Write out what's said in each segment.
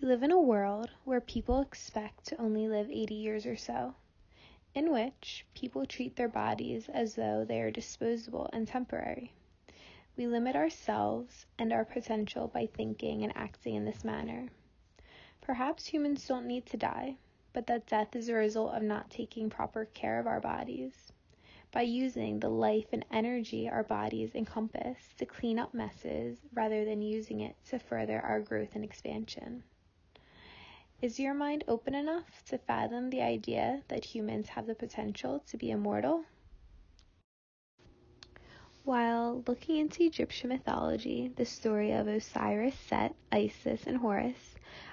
We live in a world where people expect to only live 80 years or so, in which people treat their bodies as though they are disposable and temporary. We limit ourselves and our potential by thinking and acting in this manner. Perhaps humans don't need to die, but that death is a result of not taking proper care of our bodies, by using the life and energy our bodies encompass to clean up messes rather than using it to further our growth and expansion. Is your mind open enough to fathom the idea that humans have the potential to be immortal? While looking into Egyptian mythology, the story of Osiris, Set, Isis, and Horus,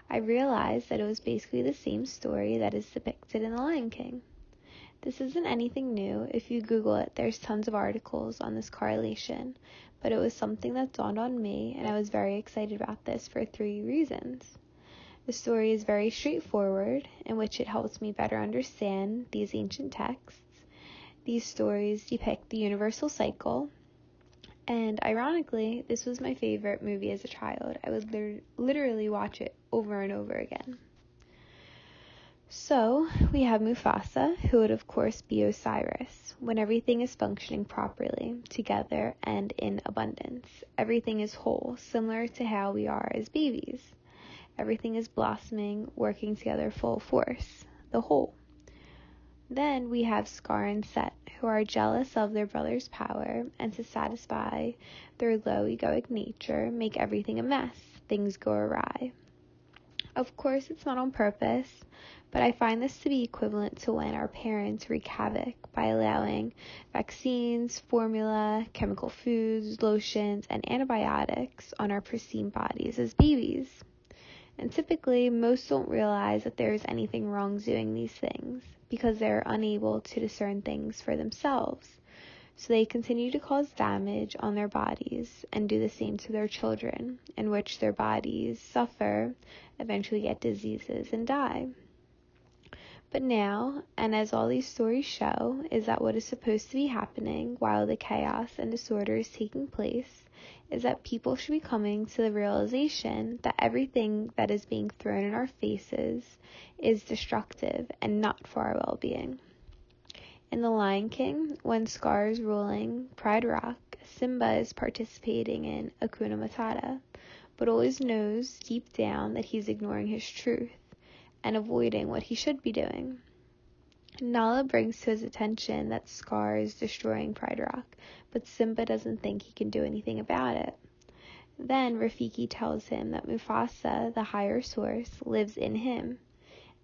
I realized that it was basically the same story that is depicted in The Lion King. This isn't anything new. If you Google it, there's tons of articles on this correlation, but it was something that dawned on me, and I was very excited about this for 3 reasons. The story is very straightforward, in which it helps me better understand these ancient texts. These stories depict the universal cycle, and ironically, this was my favorite movie as a child. I would literally watch it over and over again. So, we have Mufasa, who would of course be Osiris, when everything is functioning properly, together, and in abundance. Everything is whole, similar to how we are as babies. Everything is blossoming, working together full force, the whole. Then we have Scar and Set, who are jealous of their brother's power, and to satisfy their low egoic nature, make everything a mess. Things go awry. Of course, it's not on purpose, but I find this to be equivalent to when our parents wreak havoc by allowing vaccines, formula, chemical foods, lotions, and antibiotics on our pristine bodies as babies. And typically, most don't realize that there is anything wrong doing these things because they're unable to discern things for themselves. So they continue to cause damage on their bodies and do the same to their children, in which their bodies suffer, eventually get diseases, and die. But now, and as all these stories show, is that what is supposed to be happening while the chaos and disorder is taking place is that people should be coming to the realization that everything that is being thrown in our faces is destructive and not for our well-being. In The Lion King, when Scar is ruling Pride Rock, Simba is participating in Hakuna Matata, but always knows deep down that he's ignoring his truth and avoiding what he should be doing. Nala brings to his attention that Scar is destroying Pride Rock, but Simba doesn't think he can do anything about it. Then Rafiki tells him that Mufasa, the higher source, lives in him,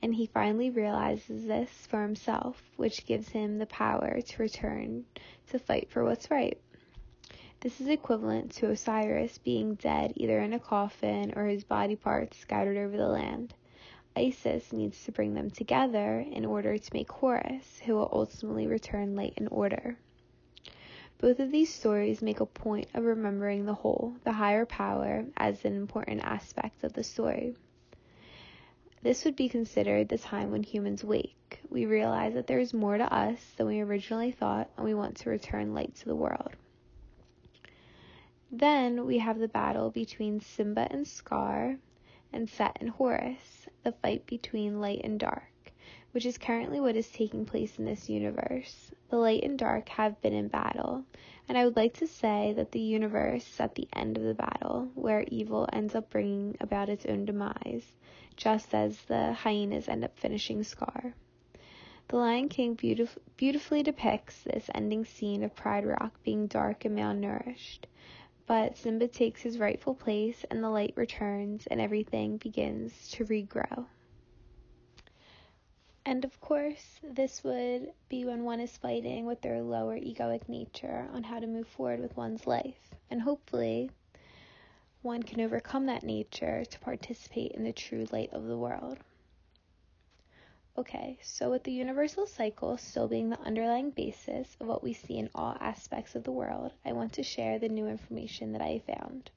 and he finally realizes this for himself, which gives him the power to return to fight for what's right. This is equivalent to Osiris being dead either in a coffin or his body parts scattered over the land. Isis needs to bring them together in order to make Horus, who will ultimately return light and order. Both of these stories make a point of remembering the whole, the higher power, as an important aspect of the story. This would be considered the time when humans wake. We realize that there is more to us than we originally thought, and we want to return light to the world. Then we have the battle between Simba and Scar, and Set and Horus, the fight between light and dark, which is currently what is taking place in this universe. The light and dark have been in battle, and I would like to say that the universe is at the end of the battle, where evil ends up bringing about its own demise, just as the hyenas end up finishing Scar. The Lion King beautifully depicts this ending scene of Pride Rock being dark and malnourished. But Simba takes his rightful place, and the light returns, and everything begins to regrow. And of course, this would be when one is fighting with their lower egoic nature on how to move forward with one's life. And hopefully, one can overcome that nature to participate in the true light of the world. Okay, so with the universal cycle still being the underlying basis of what we see in all aspects of the world, I want to share the new information that I found.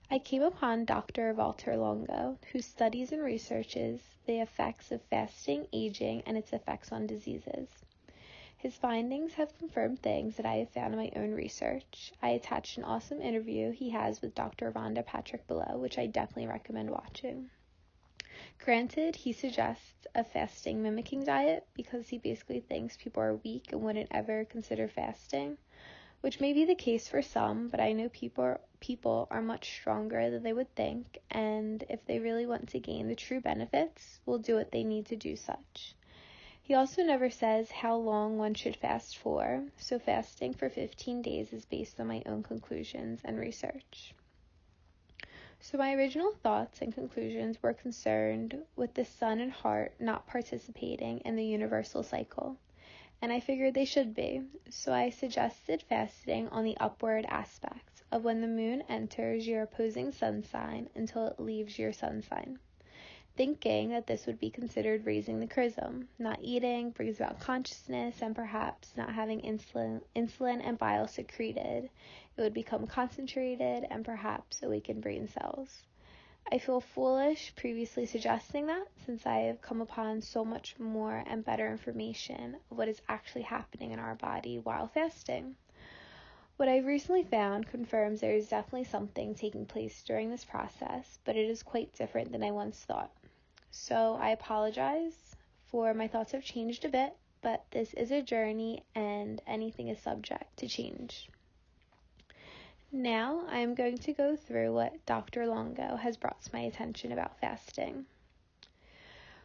I came upon Dr. Valter Longo, who studies and researches the effects of fasting, aging, and its effects on diseases. His findings have confirmed things that I have found in my own research. I attached an awesome interview he has with Dr. Rhonda Patrick below, which I definitely recommend watching. Granted, he suggests a fasting mimicking diet because he basically thinks people are weak and wouldn't ever consider fasting, which may be the case for some, but I know people are much stronger than they would think, and if they really want to gain the true benefits, will do what they need to do such. He also never says how long one should fast for, so fasting for 15 days is based on my own conclusions and research. So my original thoughts and conclusions were concerned with the sun and heart not participating in the universal cycle, and I figured they should be, so I suggested fasting on the upward aspect of when the moon enters your opposing sun sign until it leaves your sun sign, thinking that this would be considered raising the chrism. Not eating brings about consciousness, and perhaps not having insulin and bile secreted, it would become concentrated and perhaps awaken brain cells. I feel foolish previously suggesting that, since I have come upon so much more and better information of what is actually happening in our body while fasting. What I've recently found confirms there is definitely something taking place during this process, but it is quite different than I once thought. So I apologize for my thoughts have changed a bit, but this is a journey and anything is subject to change. Now I am going to go through what Dr. Longo has brought to my attention about fasting.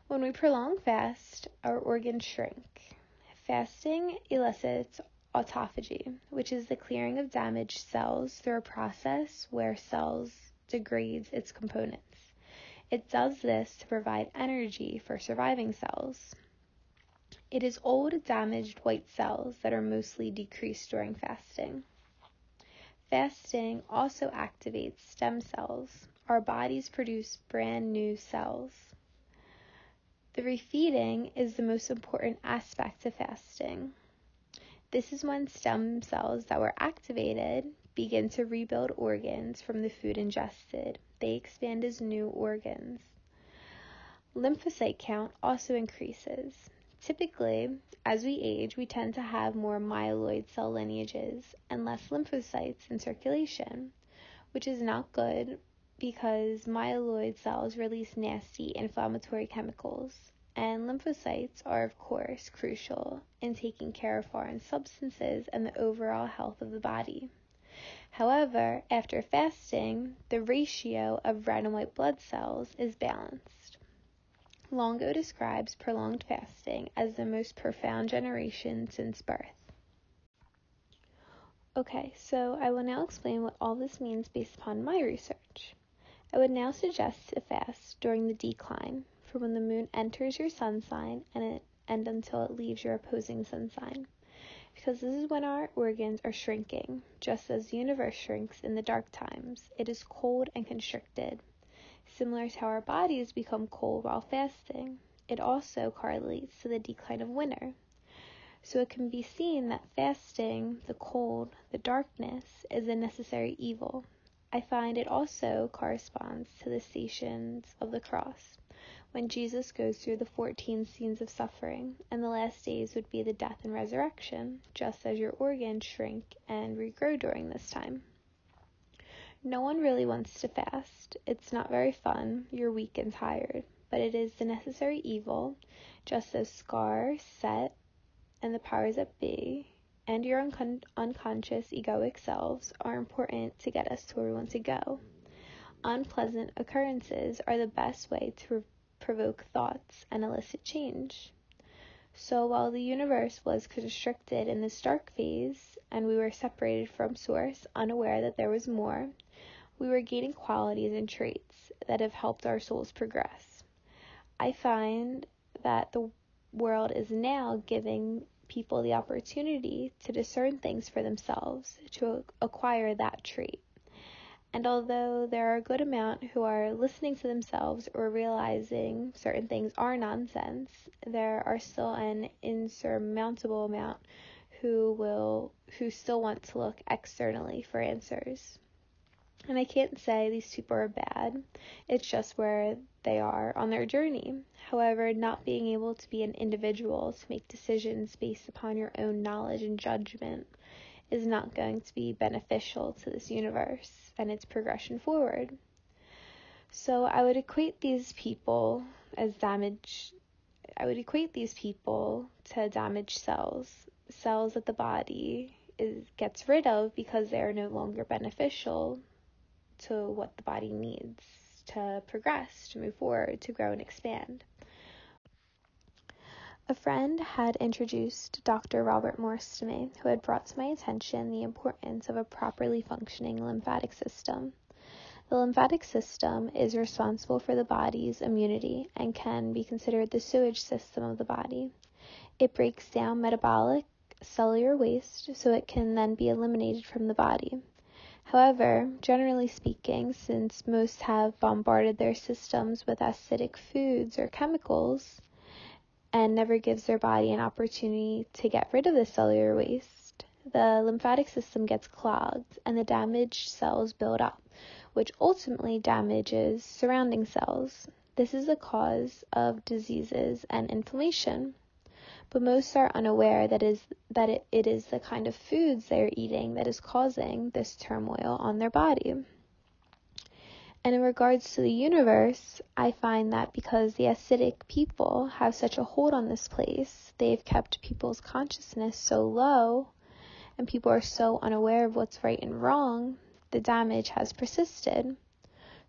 When we prolong fast, our organs shrink. Fasting elicits autophagy, which is the clearing of damaged cells through a process where cells degrades its components. It does this to provide energy for surviving cells. It is old, damaged white cells that are mostly decreased during fasting. Fasting also activates stem cells. Our bodies produce brand new cells. The refeeding is the most important aspect of fasting. This is when stem cells that were activated begin to rebuild organs from the food ingested. They expand as new organs. Lymphocyte count also increases. Typically, as we age, we tend to have more myeloid cell lineages and less lymphocytes in circulation, which is not good because myeloid cells release nasty inflammatory chemicals, and lymphocytes are, of course, crucial in taking care of foreign substances and the overall health of the body. However, after fasting, the ratio of red and white blood cells is balanced. Longo describes prolonged fasting as the most profound generation since birth. Okay, so I will now explain what all this means based upon my research. I would now suggest to fast during the decline, from when the moon enters your sun sign and until it leaves your opposing sun sign, because this is when our organs are shrinking, just as the universe shrinks in the dark times. It is cold and constricted. Similar to how our bodies become cold while fasting, it also correlates to the decline of winter. So it can be seen that fasting, the cold, the darkness, is a necessary evil. I find it also corresponds to the Stations of the Cross, when Jesus goes through the 14 scenes of suffering, and the last days would be the death and resurrection, just as your organs shrink and regrow during this time. No one really wants to fast. It's not very fun. You're weak and tired. But it is the necessary evil, just as Scar, Set, and the powers that be, and your unconscious egoic selves are important to get us to where we want to go. Unpleasant occurrences are the best way to provoke thoughts and elicit change. So while the universe was constricted in this dark phase, and we were separated from Source, unaware that there was more, we were gaining qualities and traits that have helped our souls progress. I find that the world is now giving people the opportunity to discern things for themselves, to acquire that trait. And although there are a good amount who are listening to themselves or realizing certain things are nonsense, there are still an insurmountable amount who still want to look externally for answers. And I can't say these people are bad, it's just where they are on their journey. However, not being able to be an individual to make decisions based upon your own knowledge and judgment is not going to be beneficial to this universe and its progression forward. So I would equate these people to damaged cells that the body gets rid of because they are no longer beneficial to what the body needs to progress, to move forward, to grow and expand. A friend had introduced Dr. Robert Morse to me, who had brought to my attention the importance of a properly functioning lymphatic system. The lymphatic system is responsible for the body's immunity and can be considered the sewage system of the body. It breaks down metabolic cellular waste so it can then be eliminated from the body. However, generally speaking, since most have bombarded their systems with acidic foods or chemicals and never gives their body an opportunity to get rid of the cellular waste, the lymphatic system gets clogged and the damaged cells build up, which ultimately damages surrounding cells. This is the cause of diseases and inflammation. But most are unaware that it is the kind of foods they are eating that is causing this turmoil on their body. And in regards to the universe, I find that because the acidic people have such a hold on this place, they've kept people's consciousness so low, and people are so unaware of what's right and wrong, the damage has persisted.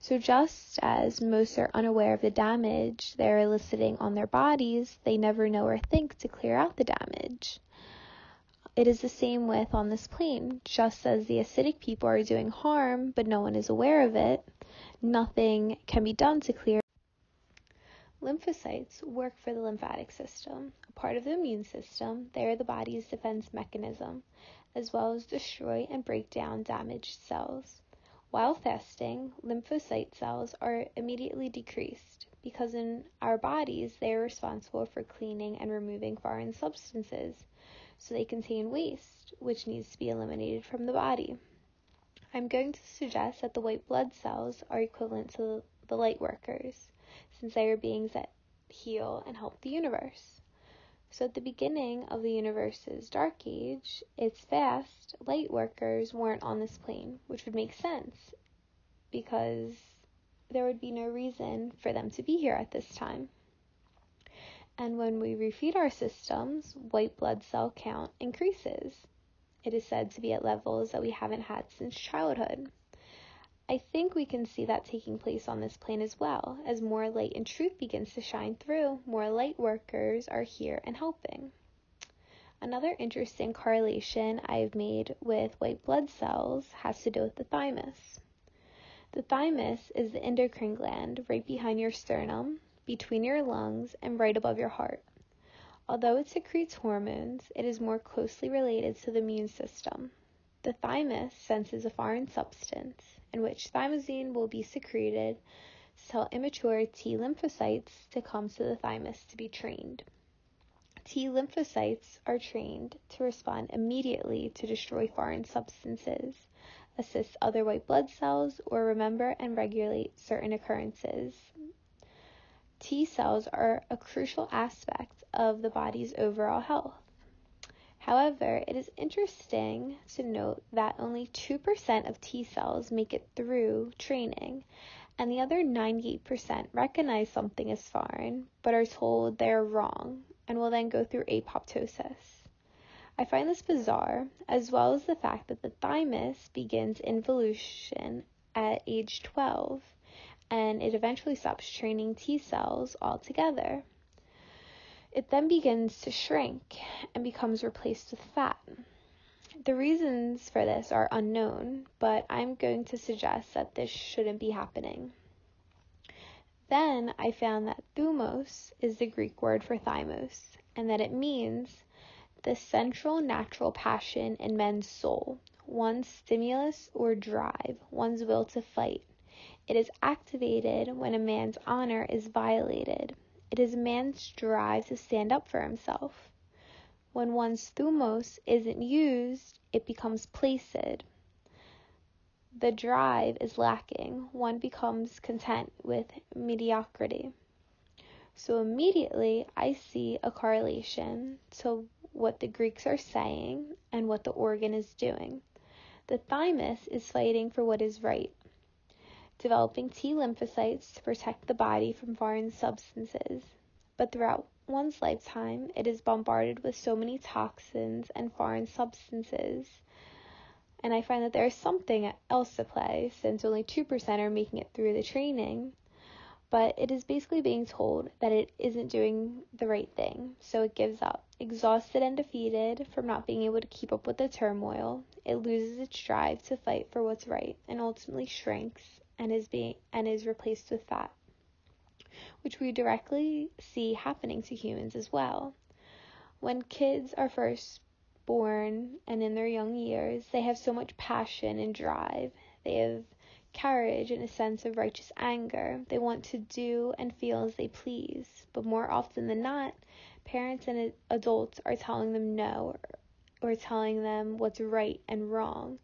So just as most are unaware of the damage they're eliciting on their bodies, they never know or think to clear out the damage. It is the same with on this plane. Just as the acidic people are doing harm, but no one is aware of it, nothing can be done to clear. Lymphocytes work for the lymphatic system. A part of the immune system, they are the body's defense mechanism, as well as destroy and break down damaged cells. While fasting, lymphocyte cells are immediately decreased because in our bodies they are responsible for cleaning and removing foreign substances, so they contain waste, which needs to be eliminated from the body. I'm going to suggest that the white blood cells are equivalent to the light workers, since they are beings that heal and help the universe. So at the beginning of the universe's dark age, its vast light workers weren't on this plane, which would make sense because there would be no reason for them to be here at this time. And when we refeed our systems, white blood cell count increases. It is said to be at levels that we haven't had since childhood. I think we can see that taking place on this plane as well. As more light and truth begins to shine through, more light workers are here and helping. Another interesting correlation I've made with white blood cells has to do with the thymus. The thymus is the endocrine gland right behind your sternum, between your lungs, and right above your heart. Although it secretes hormones, it is more closely related to the immune system. The thymus senses a foreign substance, in which thymosin will be secreted to tell immature T lymphocytes to come to the thymus to be trained. T lymphocytes are trained to respond immediately to destroy foreign substances, assist other white blood cells, or remember and regulate certain occurrences. T cells are a crucial aspect of the body's overall health. However, it is interesting to note that only 2% of T cells make it through training, and the other 98% recognize something as foreign, but are told they're wrong, and will then go through apoptosis. I find this bizarre, as well as the fact that the thymus begins involution at age 12, and it eventually stops training T cells altogether. It then begins to shrink and becomes replaced with fat. The reasons for this are unknown, but I'm going to suggest that this shouldn't be happening. Then I found that thumos is the Greek word for thymos, and that it means the central natural passion in men's soul, one's stimulus or drive, one's will to fight. It is activated when a man's honor is violated. It is a man's drive to stand up for himself. When one's thumos isn't used, it becomes placid. The drive is lacking. One becomes content with mediocrity. So immediately I see a correlation to what the Greeks are saying and what the organ is doing. The thymus is fighting for what is right. developing T lymphocytes to protect the body from foreign substances. But throughout one's lifetime, it is bombarded with so many toxins and foreign substances. And I find that there is something else at play, since only 2% are making it through the training. But it is basically being told that it isn't doing the right thing, so it gives up. Exhausted and defeated from not being able to keep up with the turmoil, it loses its drive to fight for what's right and ultimately shrinks and is replaced with fat, which we directly see happening to humans as well. When kids are first born and in their young years, they have so much passion and drive. They have courage and a sense of righteous anger. They want to do and feel as they please, but more often than not, parents and adults are telling them no, or telling them what's right and wrong.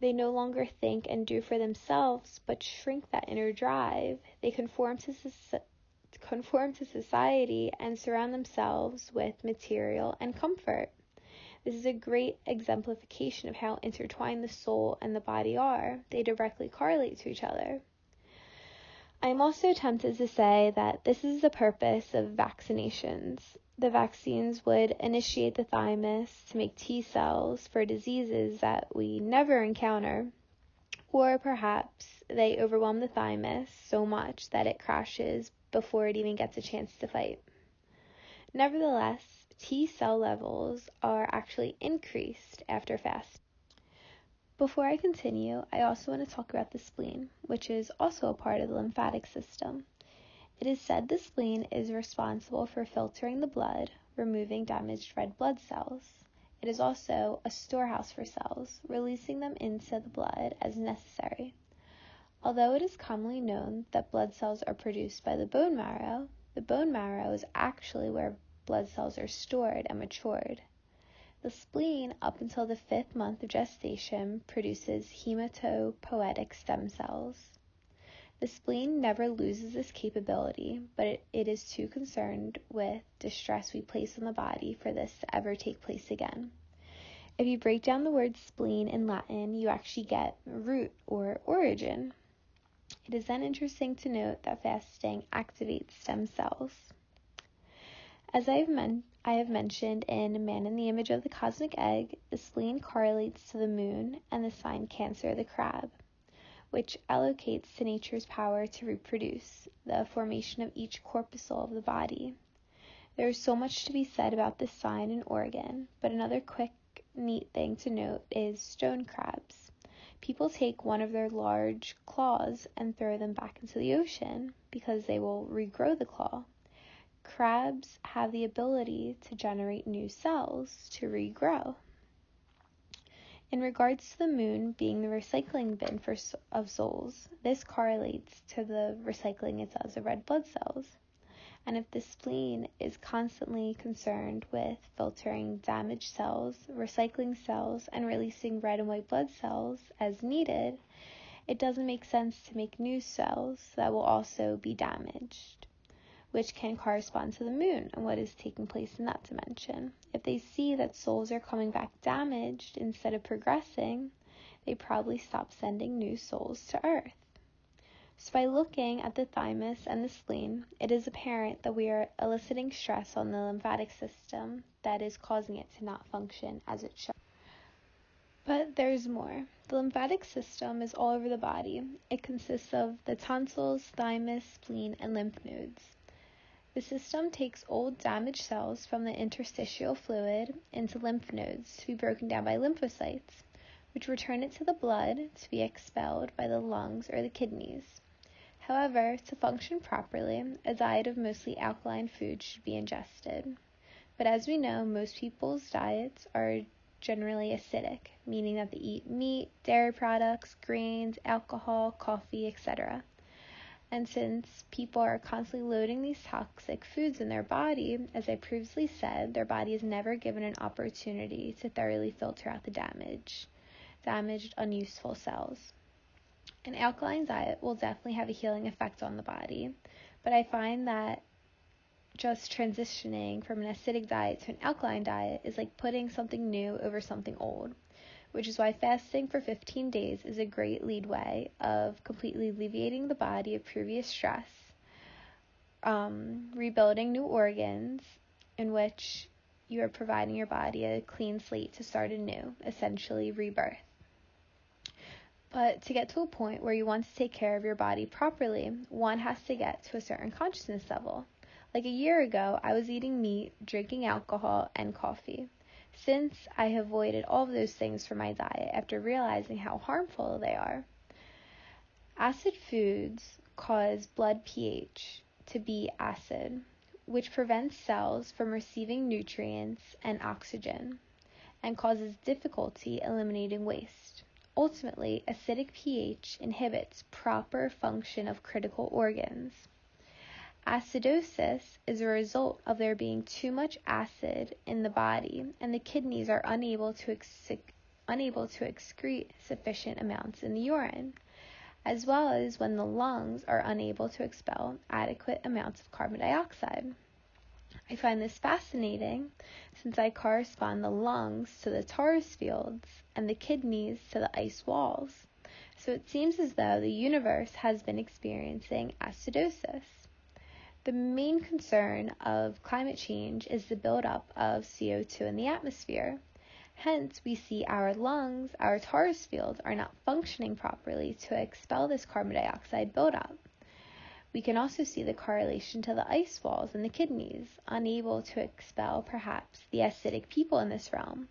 They no longer think and do for themselves, but shrink that inner drive. They conform to society and surround themselves with material and comfort. This is a great exemplification of how intertwined the soul and the body are. They directly correlate to each other. I am also tempted to say that this is the purpose of vaccinations. The vaccines would initiate the thymus to make T cells for diseases that we never encounter, or perhaps they overwhelm the thymus so much that it crashes before it even gets a chance to fight. Nevertheless, T cell levels are actually increased after fasting. Before I continue, I also want to talk about the spleen, which is also a part of the lymphatic system. It is said the spleen is responsible for filtering the blood, removing damaged red blood cells. It is also a storehouse for cells, releasing them into the blood as necessary. Although it is commonly known that blood cells are produced by the bone marrow is actually where blood cells are stored and matured. The spleen, up until the 5th month of gestation, produces hematopoietic stem cells. The spleen never loses this capability, but it is too concerned with distress we place on the body for this to ever take place again. If you break down the word spleen in Latin, you actually get root or origin. It is then interesting to note that fasting activates stem cells. As I have mentioned in Man in the Image of the Cosmic Egg, the spleen correlates to the moon and the sign Cancer, the crab, which allocates to nature's power to reproduce, the formation of each corpuscle of the body. There is so much to be said about this sign and organ, but another quick, neat thing to note is stone crabs. People take one of their large claws and throw them back into the ocean because they will regrow the claw. Crabs have the ability to generate new cells to regrow. In regards to the moon being the recycling bin of souls, this correlates to the recycling it does of red blood cells. And if the spleen is constantly concerned with filtering damaged cells, recycling cells, and releasing red and white blood cells as needed, it doesn't make sense to make new cells that will also be damaged, which can correspond to the moon and what is taking place in that dimension. If they see that souls are coming back damaged instead of progressing, they probably stop sending new souls to Earth. So by looking at the thymus and the spleen, it is apparent that we are eliciting stress on the lymphatic system that is causing it to not function as it should. But there's more. The lymphatic system is all over the body. It consists of the tonsils, thymus, spleen, and lymph nodes. The system takes old damaged cells from the interstitial fluid into lymph nodes to be broken down by lymphocytes, which return it to the blood to be expelled by the lungs or the kidneys. However, to function properly, a diet of mostly alkaline foods should be ingested. But as we know, most people's diets are generally acidic, meaning that they eat meat, dairy products, grains, alcohol, coffee, etc. And since people are constantly loading these toxic foods in their body, as I previously said, their body is never given an opportunity to thoroughly filter out the damaged, unuseful cells. An alkaline diet will definitely have a healing effect on the body, but I find that just transitioning from an acidic diet to an alkaline diet is like putting something new over something old, which is why fasting for 15 days is a great lead way of completely alleviating the body of previous stress, rebuilding new organs, in which you are providing your body a clean slate to start anew, essentially rebirth. But to get to a point where you want to take care of your body properly, one has to get to a certain consciousness level. Like a year ago, I was eating meat, drinking alcohol, and coffee. Since I have avoided all of those things from my diet after realizing how harmful they are. Acid foods cause blood pH to be acid, which prevents cells from receiving nutrients and oxygen, and causes difficulty eliminating waste. Ultimately, acidic pH inhibits proper function of critical organs. Acidosis is a result of there being too much acid in the body, and the kidneys are unable to excrete sufficient amounts in the urine, as well as when the lungs are unable to expel adequate amounts of carbon dioxide. I find this fascinating since I correspond the lungs to the Taurus fields and the kidneys to the ice walls. So it seems as though the universe has been experiencing acidosis. The main concern of climate change is the buildup of CO2 in the atmosphere. Hence, we see our lungs, our Taurus fields, are not functioning properly to expel this carbon dioxide buildup. We can also see the correlation to the ice walls and the kidneys, unable to expel perhaps the acidic people in this realm.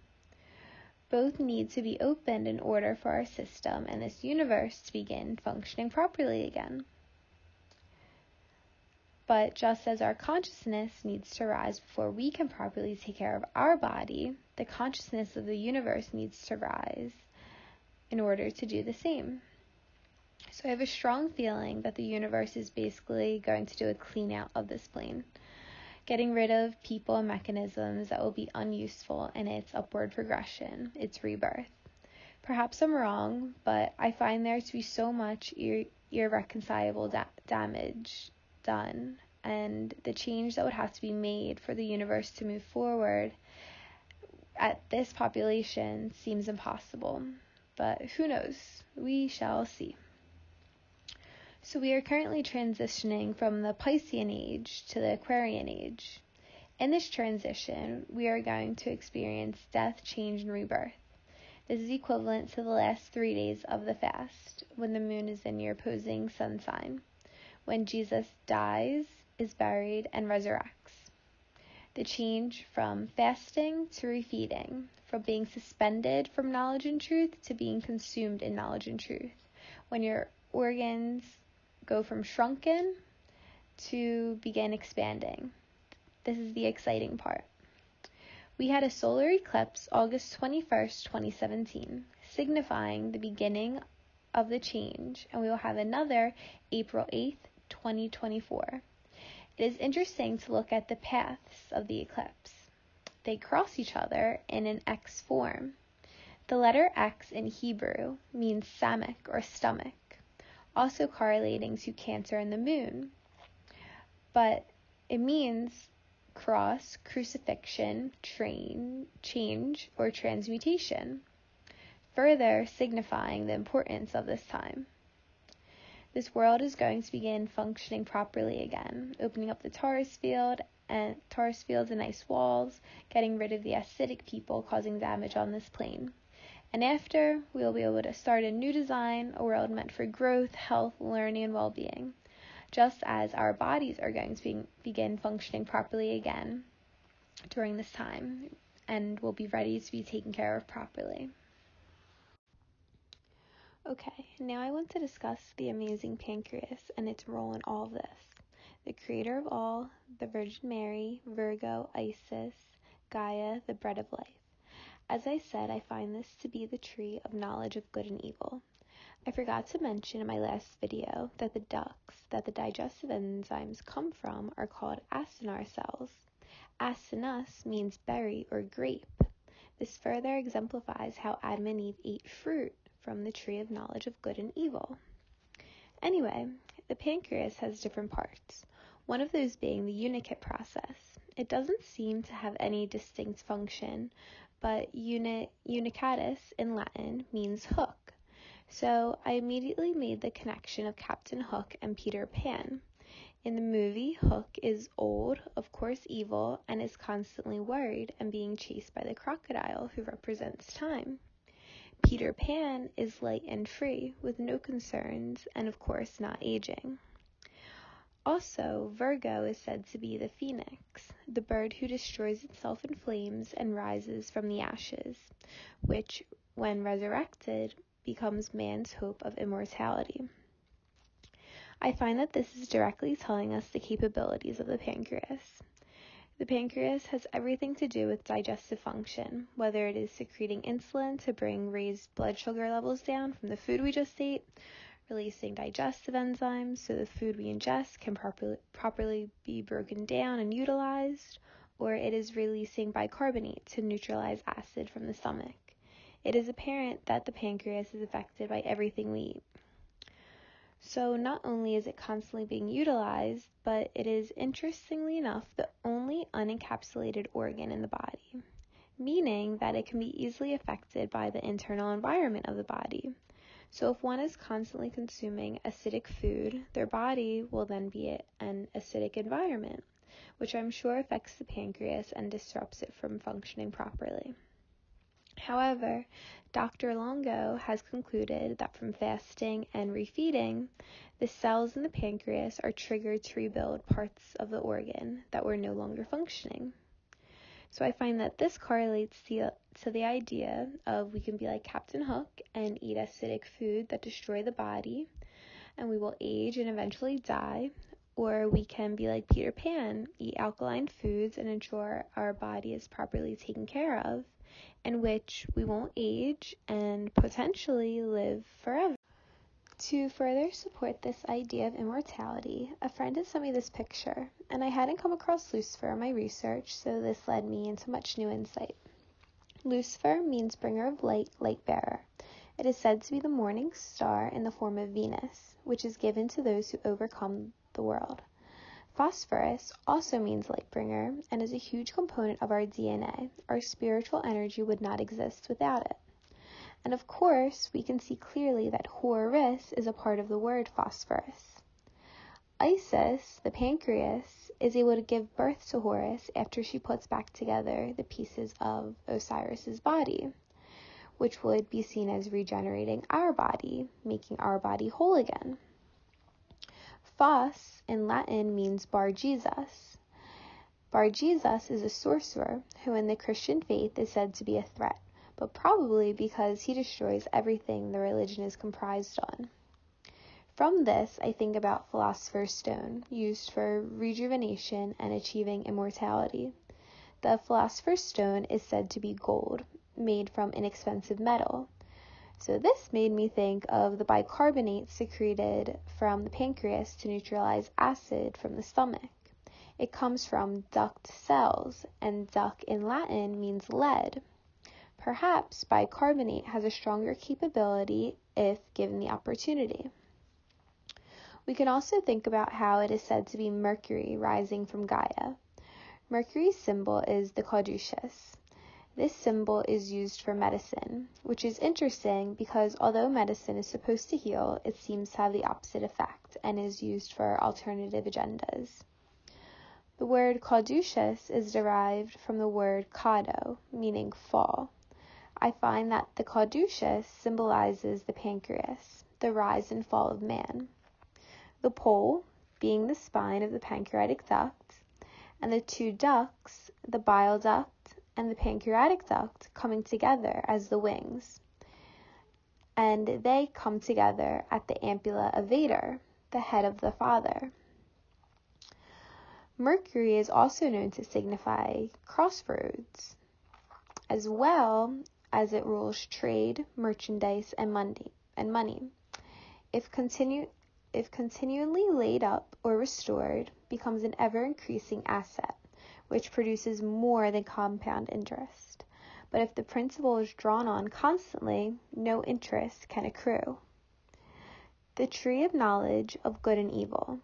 Both need to be opened in order for our system and this universe to begin functioning properly again. But just as our consciousness needs to rise before we can properly take care of our body, the consciousness of the universe needs to rise in order to do the same. So I have a strong feeling that the universe is basically going to do a clean out of this plane, getting rid of people and mechanisms that will be unuseful in its upward progression, its rebirth. Perhaps I'm wrong, but I find there to be so much irreconcilable damage done, and the change that would have to be made for the universe to move forward at this population seems impossible. But who knows? We shall see. So we are currently transitioning from the Piscean age to the Aquarian age. In this transition, we are going to experience death, change, and rebirth. This is equivalent to the last 3 days of the fast, when the moon is in your opposing sun sign, when Jesus dies, is buried, and resurrects. The change from fasting to refeeding, from being suspended from knowledge and truth to being consumed in knowledge and truth, when your organs go from shrunken to begin expanding. This is the exciting part. We had a solar eclipse August 21st, 2017, signifying the beginning of the change, and we will have another April 8th, 2024. It is interesting to look at the paths of the eclipse. They cross each other in an X form. The letter X in Hebrew means samak or stomach, also correlating to Cancer and the moon. But it means cross, crucifixion, change, or transmutation, further signifying the importance of this time. This world is going to begin functioning properly again, opening up the Taurus fields and ice walls, getting rid of the acidic people causing damage on this plane. And after, we will be able to start a new design, a world meant for growth, health, learning, and well-being, just as our bodies are going to begin functioning properly again during this time, and will be ready to be taken care of properly. Okay, now I want to discuss the amazing pancreas and its role in all of this. The creator of all, the Virgin Mary, Virgo, Isis, Gaia, the bread of life. As I said, I find this to be the tree of knowledge of good and evil. I forgot to mention in my last video that the ducts that the digestive enzymes come from are called acinar cells. Acinus means berry or grape. This further exemplifies how Adam and Eve ate fruit from the tree of knowledge of good and evil. Anyway, the pancreas has different parts, one of those being the unikit process. It doesn't seem to have any distinct function, but unicatus in Latin means hook. So I immediately made the connection of Captain Hook and Peter Pan. In the movie, Hook is old, of course evil, and is constantly worried and being chased by the crocodile who represents time. Peter Pan is light and free, with no concerns, and of course not aging. Also, Virgo is said to be the phoenix, the bird who destroys itself in flames and rises from the ashes, which, when resurrected, becomes man's hope of immortality. I find that this is directly telling us the capabilities of the pancreas. The pancreas has everything to do with digestive function, whether it is secreting insulin to bring raised blood sugar levels down from the food we just ate, releasing digestive enzymes so the food we ingest can properly be broken down and utilized, or it is releasing bicarbonate to neutralize acid from the stomach. It is apparent that the pancreas is affected by everything we eat. So not only is it constantly being utilized, but it is, interestingly enough, the only unencapsulated organ in the body, meaning that it can be easily affected by the internal environment of the body. So if one is constantly consuming acidic food, their body will then be an acidic environment, which I'm sure affects the pancreas and disrupts it from functioning properly. However, Dr. Longo has concluded that from fasting and refeeding, the cells in the pancreas are triggered to rebuild parts of the organ that were no longer functioning. So I find that this correlates to the idea of we can be like Captain Hook and eat acidic food that destroy the body, and we will age and eventually die, or we can be like Peter Pan, eat alkaline foods and ensure our body is properly taken care of, in which we won't age and potentially live forever. To further support this idea of immortality, a friend had sent me this picture, and I hadn't come across Lucifer in my research, so this led me into much new insight. Lucifer means bringer of light, light bearer. It is said to be the morning star in the form of Venus, which is given to those who overcome the world. Phosphorus also means light bringer and is a huge component of our DNA. Our spiritual energy would not exist without it. And of course, we can see clearly that Horus is a part of the word phosphorus. Isis, the pancreas, is able to give birth to Horus after she puts back together the pieces of Osiris's body, which would be seen as regenerating our body, making our body whole again. Phos in Latin means Bar Jesus. Bar Jesus is a sorcerer who in the Christian faith is said to be a threat, but probably because he destroys everything the religion is comprised on. From this, I think about Philosopher's Stone, used for rejuvenation and achieving immortality. The Philosopher's Stone is said to be gold, made from inexpensive metal. So this made me think of the bicarbonate secreted from the pancreas to neutralize acid from the stomach. It comes from duct cells, and duct in Latin means lead. Perhaps bicarbonate has a stronger capability if given the opportunity. We can also think about how it is said to be Mercury rising from Gaia. Mercury's symbol is the caduceus. This symbol is used for medicine, which is interesting because although medicine is supposed to heal, it seems to have the opposite effect and is used for alternative agendas. The word caduceus is derived from the word cado, meaning fall. I find that the caduceus symbolizes the pancreas, the rise and fall of man. The pole being the spine of the pancreatic duct, and the two ducts, the bile duct and the pancreatic duct, coming together as the wings. And they come together at the ampulla of Vater, the head of the Father. Mercury is also known to signify crossroads, as well as it rules trade, merchandise, and money. If continually laid up or restored, becomes an ever-increasing asset, which produces more than compound interest. But if the principal is drawn on constantly, no interest can accrue. The tree of knowledge of good and evil.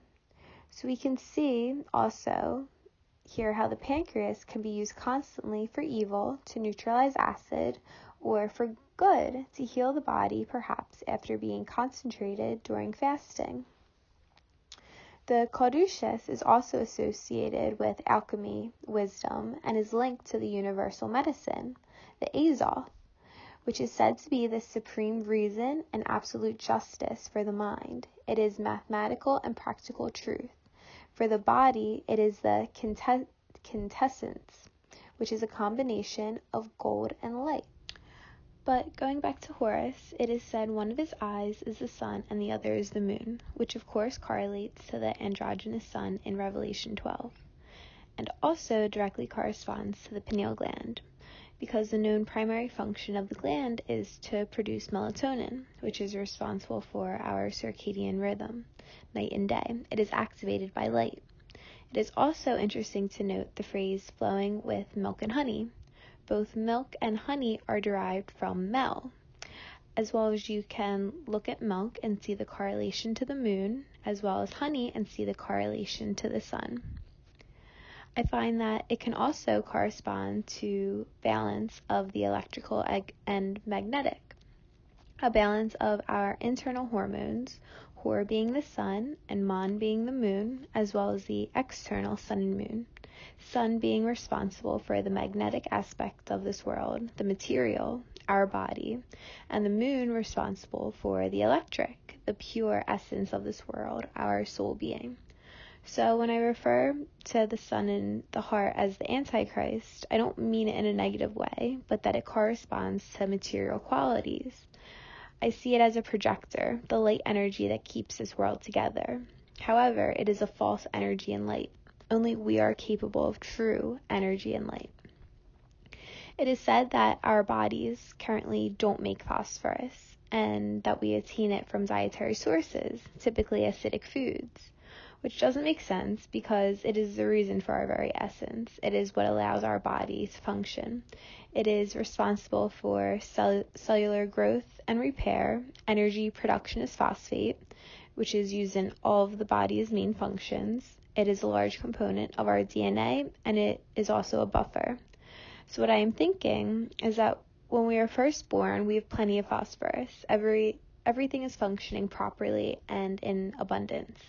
So we can see also here how the pancreas can be used constantly for evil to neutralize acid, or for good to heal the body, perhaps after being concentrated during fasting. The caduceus is also associated with alchemy, wisdom, and is linked to the universal medicine, the azoth, which is said to be the supreme reason and absolute justice for the mind. It is mathematical and practical truth. For the body, it is the quintessence, which is a combination of gold and light. But going back to Horus, it is said one of his eyes is the sun and the other is the moon, which of course correlates to the androgynous sun in Revelation 12, and also directly corresponds to the pineal gland, because the known primary function of the gland is to produce melatonin, which is responsible for our circadian rhythm, night and day. It is activated by light. It is also interesting to note the phrase flowing with milk and honey. Both milk and honey are derived from mel, as well as you can look at milk and see the correlation to the moon, as well as honey and see the correlation to the sun. I find that it can also correspond to balance of the electrical and magnetic, a balance of our internal hormones, Hor being the sun and Mon being the moon, as well as the external sun and moon. Sun being responsible for the magnetic aspect of this world, the material, our body, and the moon responsible for the electric, the pure essence of this world, our soul being. So when I refer to the sun and the heart as the Antichrist, I don't mean it in a negative way, but that it corresponds to material qualities. I see it as a projector, the light energy that keeps this world together. However, it is a false energy and light. Only we are capable of true energy and light. It is said that our bodies currently don't make phosphorus, and that we attain it from dietary sources, typically acidic foods, which doesn't make sense because it is the reason for our very essence. It is what allows our body to function. It is responsible for cellular growth and repair. Energy production is phosphate, which is used in all of the body's main functions. It is a large component of our DNA, and it is also a buffer. So what I am thinking is that when we are first born, we have plenty of phosphorus. Everything is functioning properly and in abundance.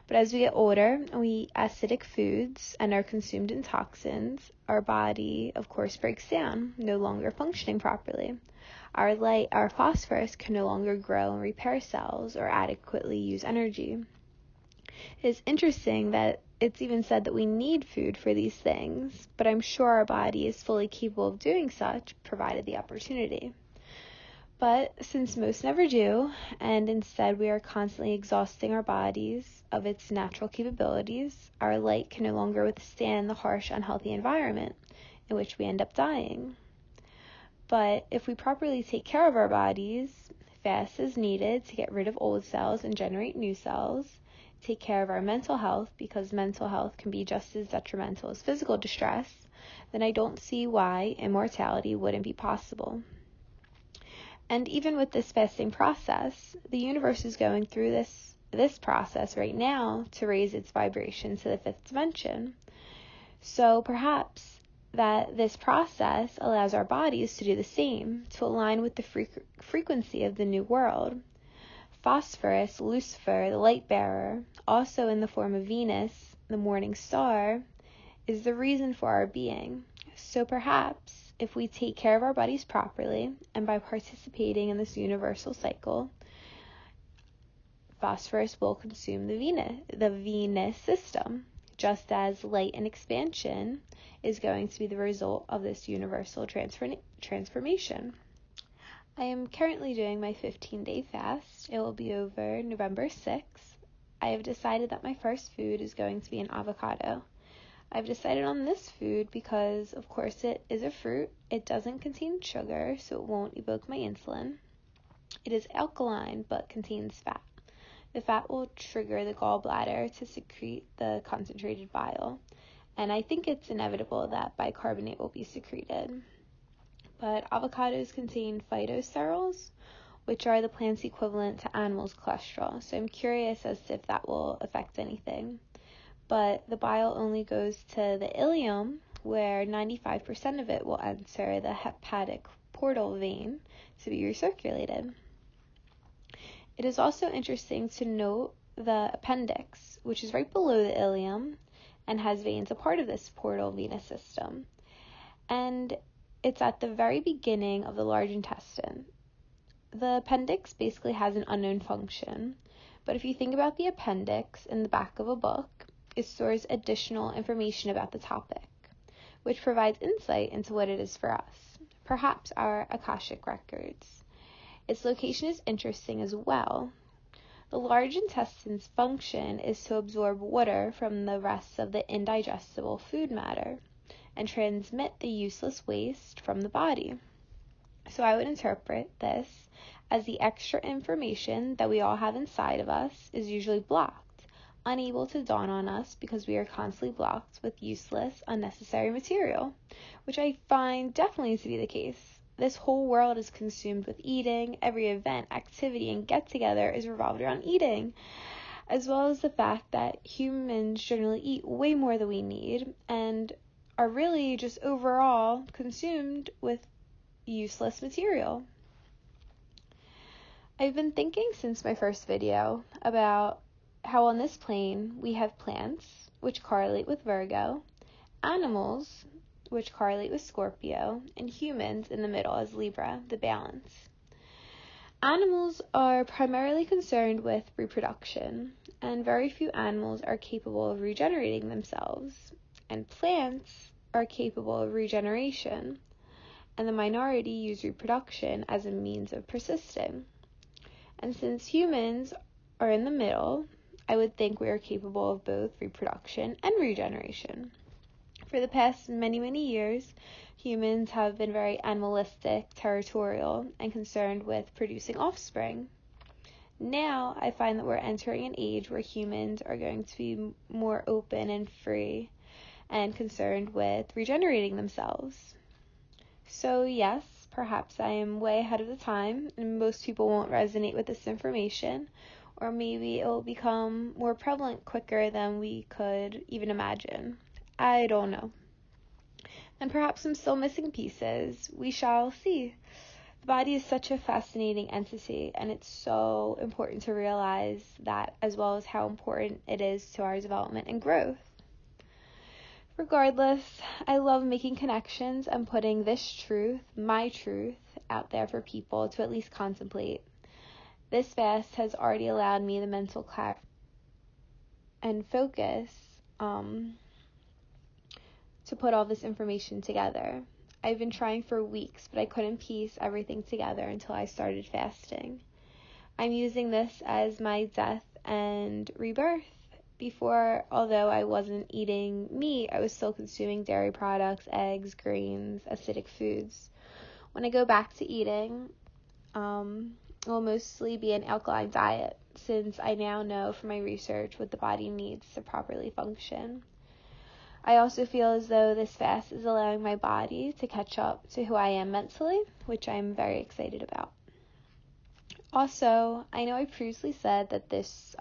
But as we get older and we eat acidic foods and are consumed in toxins, our body, of course, breaks down, no longer functioning properly. Our phosphorus can no longer grow and repair cells or adequately use energy. It is interesting that it's even said that we need food for these things, but I'm sure our body is fully capable of doing such, provided the opportunity. But since most never do, and instead we are constantly exhausting our bodies of its natural capabilities, our light can no longer withstand the harsh, unhealthy environment in which we end up dying. But if we properly take care of our bodies, fast as needed to get rid of old cells and generate new cells, take care of our mental health, because mental health can be just as detrimental as physical distress, then I don't see why immortality wouldn't be possible. And even with this fasting process, the universe is going through this process right now to raise its vibration to the fifth dimension. So perhaps that this process allows our bodies to do the same, to align with the frequency of the new world. Phosphorus, Lucifer, the light bearer, also in the form of Venus, the morning star, is the reason for our being. So perhaps if we take care of our bodies properly, and by participating in this universal cycle, phosphorus will consume the Venus system, just as light and expansion is going to be the result of this universal transformation. I am currently doing my 15-day fast. It will be over November 6th. I have decided that my first food is going to be an avocado. I've decided on this food because, of course, it is a fruit. It doesn't contain sugar, so it won't evoke my insulin. It is alkaline, but contains fat. The fat will trigger the gallbladder to secrete the concentrated bile, and I think it's inevitable that bicarbonate will be secreted. But avocados contain phytosterols, which are the plant's equivalent to animals' cholesterol, so I'm curious as to if that will affect anything. but the bile only goes to the ileum, where 95% of it will enter the hepatic portal vein to be recirculated. It is also interesting to note the appendix, which is right below the ileum and has veins a part of this portal venous system. And it's at the very beginning of the large intestine. The appendix basically has an unknown function, but if you think about the appendix in the back of a book, it stores additional information about the topic, which provides insight into what it is for us, perhaps our Akashic records. Its location is interesting as well. The large intestine's function is to absorb water from the rest of the indigestible food matter and transmit the useless waste from the body. So I would interpret this as the extra information that we all have inside of us is usually blocked, unable to dawn on us because we are constantly blocked with useless, unnecessary material, which I find definitely to be the case. This whole world is consumed with eating. Every event, activity, and get-together is revolved around eating, as well as the fact that humans generally eat way more than we need and are really just overall consumed with useless material. I've been thinking since my first video about how on this plane we have plants, which correlate with Virgo, animals, which correlate with Scorpio, and humans in the middle as Libra, the balance. Animals are primarily concerned with reproduction, and very few animals are capable of regenerating themselves, and plants are capable of regeneration, and the minority use reproduction as a means of persisting. And since humans are in the middle, I would think we are capable of both reproduction and regeneration. For the past many, many years, humans have been very animalistic, territorial, and concerned with producing offspring. Now, I find that we're entering an age where humans are going to be more open and free and concerned with regenerating themselves. So yes, perhaps I am way ahead of the time, and most people won't resonate with this information, or maybe it will become more prevalent quicker than we could even imagine. I don't know. And perhaps I'm still missing pieces. We shall see. The body is such a fascinating entity, and it's so important to realize that, as well as how important it is to our development and growth. Regardless, I love making connections and putting this truth, my truth, out there for people to at least contemplate. This fast has already allowed me the mental clarity and focus to put all this information together. I've been trying for weeks, but I couldn't piece everything together until I started fasting. I'm using this as my death and rebirth. Before, although I wasn't eating meat, I was still consuming dairy products, eggs, grains, acidic foods. When I go back to eating, it will mostly be an alkaline diet, since I now know from my research what the body needs to properly function. I also feel as though this fast is allowing my body to catch up to who I am mentally, which I'm very excited about. Also, I know I previously said that this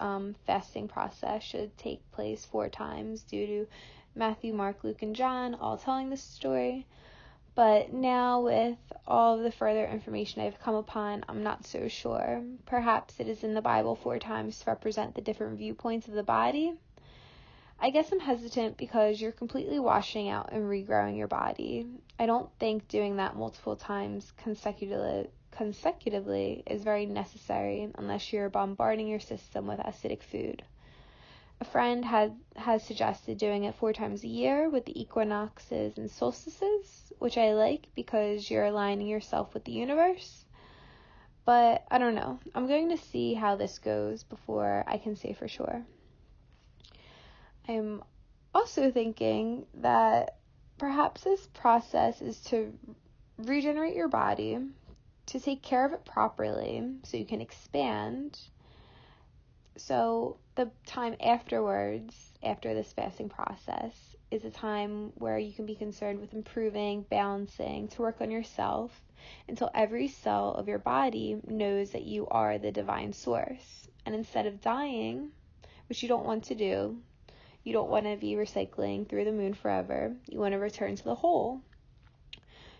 fasting process should take place 4 times due to Matthew, Mark, Luke, and John all telling this story. But now with all of the further information I've come upon, I'm not so sure. Perhaps it is in the Bible 4 times to represent the different viewpoints of the body. I guess I'm hesitant because you're completely washing out and regrowing your body. I don't think doing that multiple times consecutively is very necessary unless you're bombarding your system with acidic food. A friend has suggested doing it 4 times a year with the equinoxes and solstices, which I like because you're aligning yourself with the universe. But I don't know. I'm going to see how this goes before I can say for sure. I'm also thinking that perhaps this process is to regenerate your body, to take care of it properly so you can expand. So the time afterwards, after this fasting process, is a time where you can be concerned with improving, balancing, to work on yourself until every cell of your body knows that you are the divine source. And instead of dying, which you don't want to do, You don't want to be recycling through the moon forever. You want to return to the whole.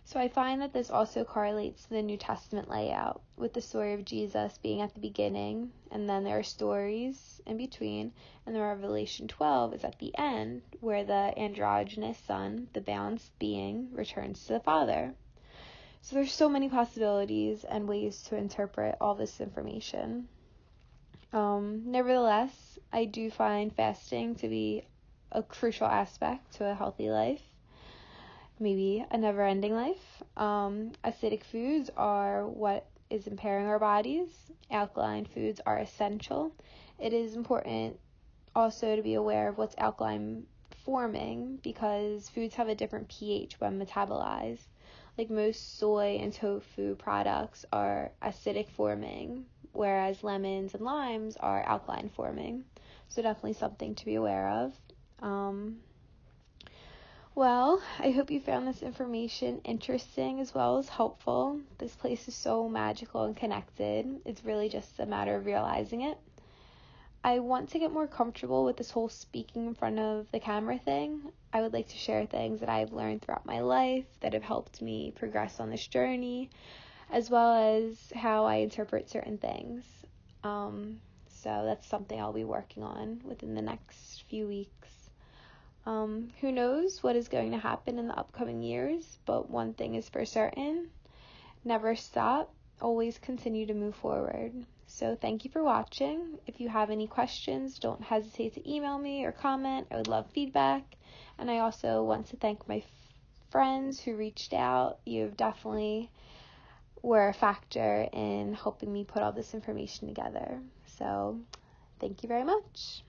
So I find that this also correlates to the New Testament layout, with the story of Jesus being at the beginning, and then there are stories in between, and the Revelation 12 is at the end, where the androgynous son, the balanced being, returns to the Father. So there's so many possibilities and ways to interpret all this information. Nevertheless, I do find fasting to be a crucial aspect to a healthy life, maybe a never-ending life. Acidic foods are what is impairing our bodies. Alkaline foods are essential. It is important also to be aware of what's alkaline forming, because foods have a different pH when metabolized. Like most soy and tofu products are acidic forming, whereas lemons and limes are alkaline forming. So definitely something to be aware of. Well, I hope you found this information interesting as well as helpful. This place is so magical and connected. It's really just a matter of realizing it. I want to get more comfortable with this whole speaking in front of the camera thing. I would like to share things that I've learned throughout my life that have helped me progress on this journey, as well as how I interpret certain things. So that's something I'll be working on within the next few weeks. Who knows what is going to happen in the upcoming years, but one thing is for certain: never stop, always continue to move forward. So thank you for watching. If you have any questions, don't hesitate to email me or comment. I would love feedback. And I also want to thank my friends who reached out. You definitely were a factor in helping me put all this information together. So thank you very much.